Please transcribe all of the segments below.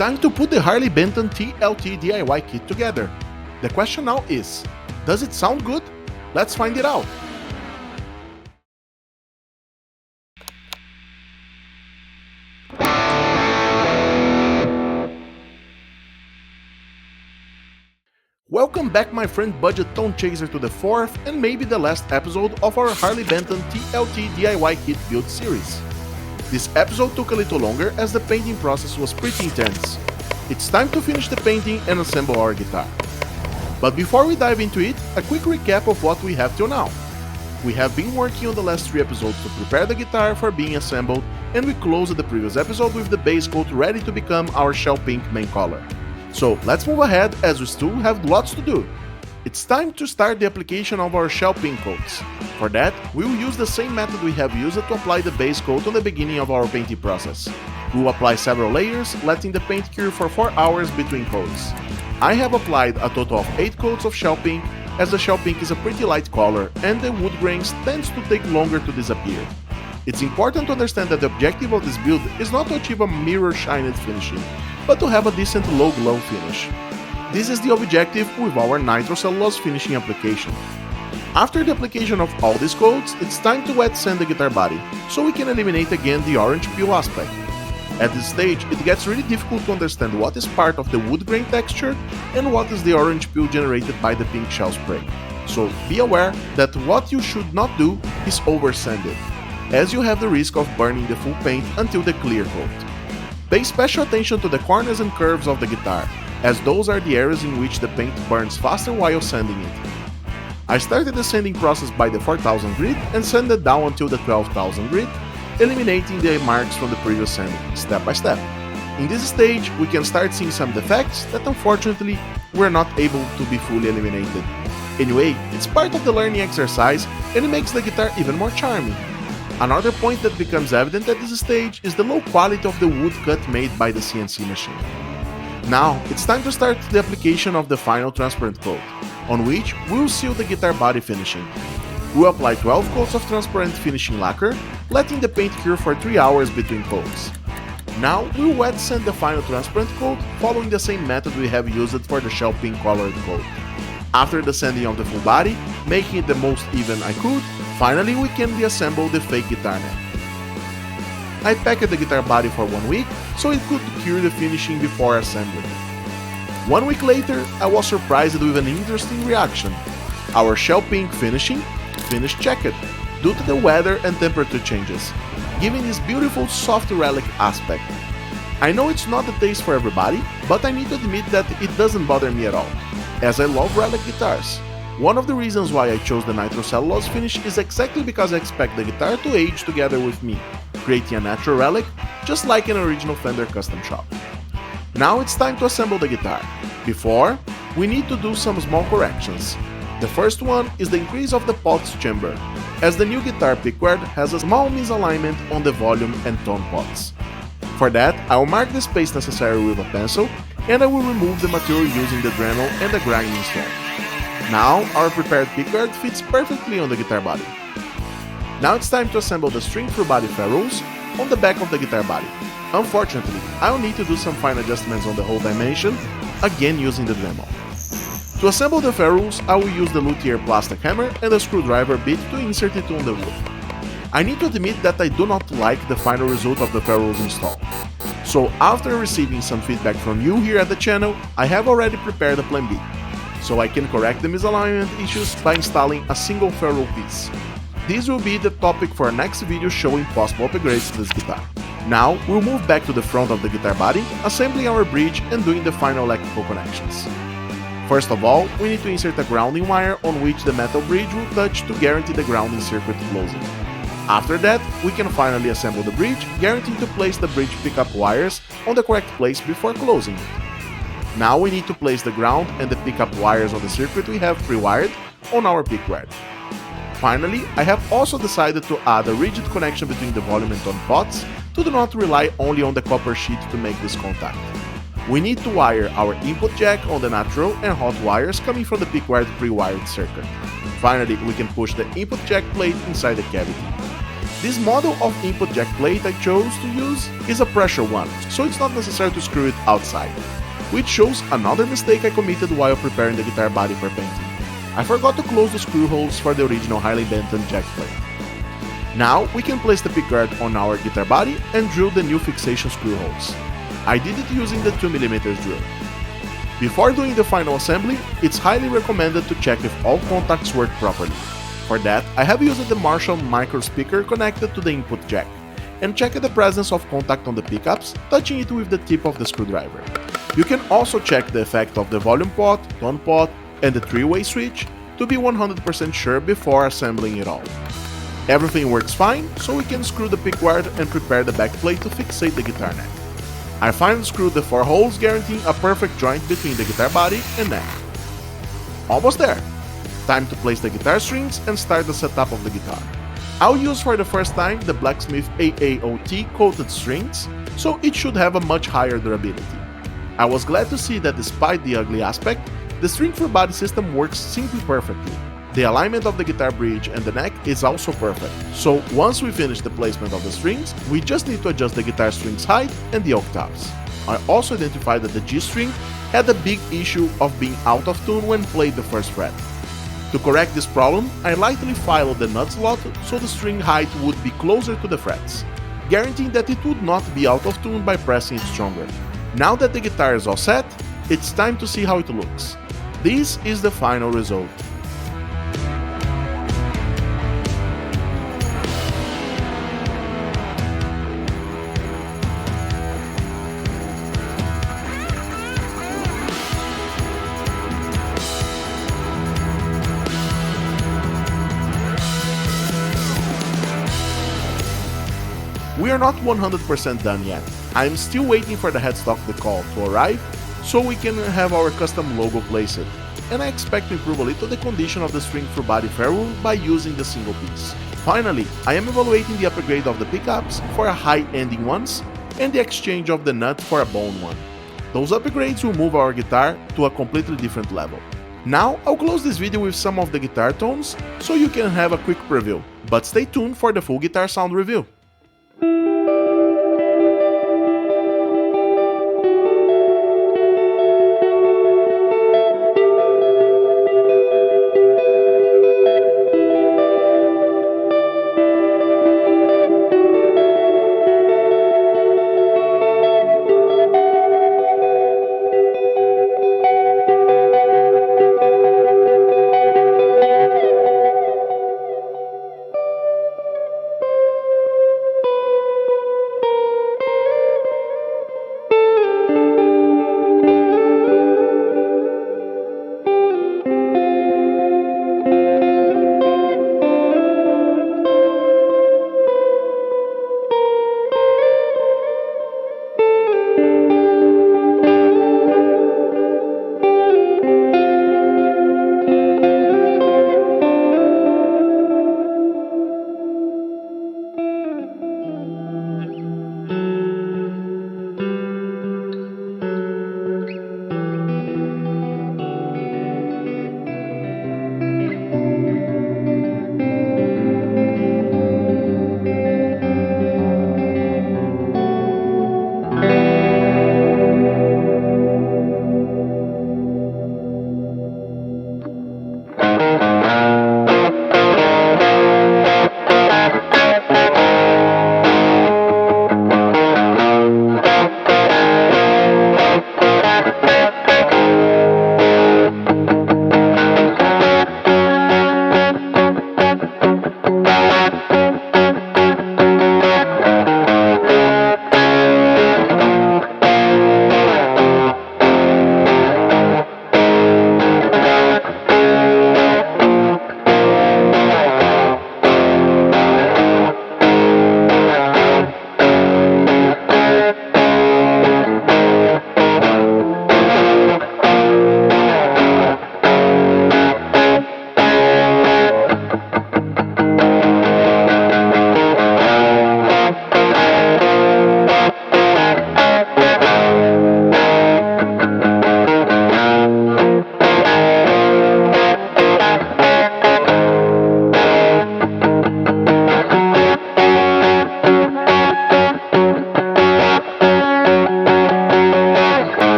time to put the Harley Benton TL-T DIY kit together. The question now is, does it sound good? Let's find it out! Welcome back, my friend Budget Tone Chaser, to the fourth and maybe the last episode of our Harley Benton TL-T DIY Kit build series. This episode took a little longer as the painting process was pretty intense. It's time to finish the painting and assemble our guitar. But before we dive into it, a quick recap of what we have till now. We have been working on the last 3 episodes to prepare the guitar for being assembled, and we closed the previous episode with the base coat ready to become our shell pink main color. So let's move ahead as we still have lots to do. It's time to start the application of our shell pink coats. For that, we will use the same method we have used to apply the base coat on the beginning of our painting process. We will apply several layers, letting the paint cure for 4 hours between coats. I have applied a total of 8 coats of shell pink, as the shell pink is a pretty light color and the wood grains tends to take longer to disappear. It's important to understand that the objective of this build is not to achieve a mirror shined finishing, but to have a decent low glow finish. This is the objective with our nitrocellulose finishing application. After the application of all these coats, it's time to wet sand the guitar body, so we can eliminate again the orange peel aspect. At this stage, it gets really difficult to understand what is part of the wood grain texture and what is the orange peel generated by the pink shell spray. So be aware that what you should not do is over sand it, as you have the risk of burning the full paint until the clear coat. Pay special attention to the corners and curves of the guitar, as those are the areas in which the paint burns faster while sanding it. I started the sanding process by the 4000 grit and sanded down until the 12,000 grit, eliminating the marks from the previous sanding, step by step. In this stage, we can start seeing some defects that unfortunately were not able to be fully eliminated. Anyway, it's part of the learning exercise and it makes the guitar even more charming. Another point that becomes evident at this stage is the low quality of the wood cut made by the CNC machine. Now, it's time to start the application of the final transparent coat, on which we'll seal the guitar body finishing. We'll apply 12 coats of transparent finishing lacquer, letting the paint cure for 3 hours between coats. Now, we'll wet sand the final transparent coat, following the same method we have used for the shell pink colored coat. After the sanding of the full body, making it the most even I could, finally we can reassemble the fake guitar neck. I packed the guitar body for 1 week, so it could cure the finishing before assembling. 1 week later, I was surprised with an interesting reaction. Our shell pink finishing finished checked, due to the weather and temperature changes, giving this beautiful soft relic aspect. I know it's not the taste for everybody, but I need to admit that it doesn't bother me at all, as I love relic guitars. One of the reasons why I chose the nitrocellulose finish is exactly because I expect the guitar to age together with me, creating a natural relic, just like an original Fender custom shop. Now it's time to assemble the guitar. Before, we need to do some small corrections. The first one is the increase of the pot's chamber, as the new guitar pickguard has a small misalignment on the volume and tone pots. For that, I will mark the space necessary with a pencil, and I will remove the material using the Dremel and the grinding stone. Now, our prepared pickguard fits perfectly on the guitar body. Now it's time to assemble the string-through body ferrules on the back of the guitar body. Unfortunately, I will need to do some fine adjustments on the hole dimension, again using the Dremel. To assemble the ferrules, I will use the luthier plastic hammer and a screwdriver bit to insert it on the wood. I need to admit that I do not like the final result of the ferrules install. So after receiving some feedback from you here at the channel, I have already prepared a plan B, so I can correct the misalignment issues by installing a single ferrule piece. This will be the topic for our next video showing possible upgrades to this guitar. Now, we'll move back to the front of the guitar body, assembling our bridge and doing the final electrical connections. First of all, we need to insert a grounding wire on which the metal bridge will touch to guarantee the grounding circuit closing. After that, we can finally assemble the bridge, guaranteeing to place the bridge pickup wires on the correct place before closing it. Now we need to place the ground and the pickup wires on the circuit we have pre-wired on our pickguard. Finally, I have also decided to add a rigid connection between the volume and tone pots to do not rely only on the copper sheet to make this contact. We need to wire our input jack on the natural and hot wires coming from the pickguard pre-wired circuit. Finally, we can push the input jack plate inside the cavity. This model of input jack plate I chose to use is a pressure one, so it's not necessary to screw it outside, which shows another mistake I committed while preparing the guitar body for painting. I forgot to close the screw holes for the original Harley Benton jack plate. Now we can place the pickguard on our guitar body and drill the new fixation screw holes. I did it using the 2mm drill. Before doing the final assembly, it's highly recommended to check if all contacts work properly. For that, I have used the Marshall micro speaker connected to the input jack, and checked the presence of contact on the pickups, touching it with the tip of the screwdriver. You can also check the effect of the volume pot, tone pot, and the 3-way switch to be 100% sure before assembling it all. Everything works fine, so we can screw the pickguard and prepare the back plate to fixate the guitar neck. I finally screwed the 4 holes, guaranteeing a perfect joint between the guitar body and neck. Almost there! Time to place the guitar strings and start the setup of the guitar. I'll use for the first time the Blacksmith AAOT coated strings, so it should have a much higher durability. I was glad to see that despite the ugly aspect, the string for body system works simply perfectly. The alignment of the guitar bridge and the neck is also perfect, so once we finish the placement of the strings, we just need to adjust the guitar strings height and the octaves. I also identified that the G string had a big issue of being out of tune when played the first fret. To correct this problem, I lightly filed the nut slot so the string height would be closer to the frets, guaranteeing that it would not be out of tune by pressing it stronger. Now that the guitar is all set, it's time to see how it looks. This is the final result. We are not 100% done yet. I am still waiting for the headstock decal to arrive so we can have our custom logo placed, and I expect to improve a little the condition of the string through body ferrule by using the single piece. Finally, I am evaluating the upgrade of the pickups for a high-ending ones and the exchange of the nut for a bone one. Those upgrades will move our guitar to a completely different level. Now I'll close this video with some of the guitar tones so you can have a quick preview, but stay tuned for the full guitar sound review.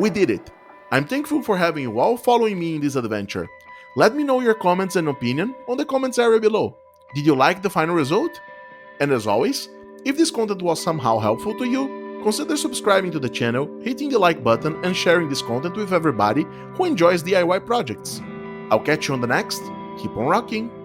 We did it! I'm thankful for having you all following me in this adventure. Let me know your comments and opinion on the comments area below. Did you like the final result? And as always, if this content was somehow helpful to you, consider subscribing to the channel, hitting the like button, and sharing this content with everybody who enjoys DIY projects. I'll catch you on the next. Keep on rocking!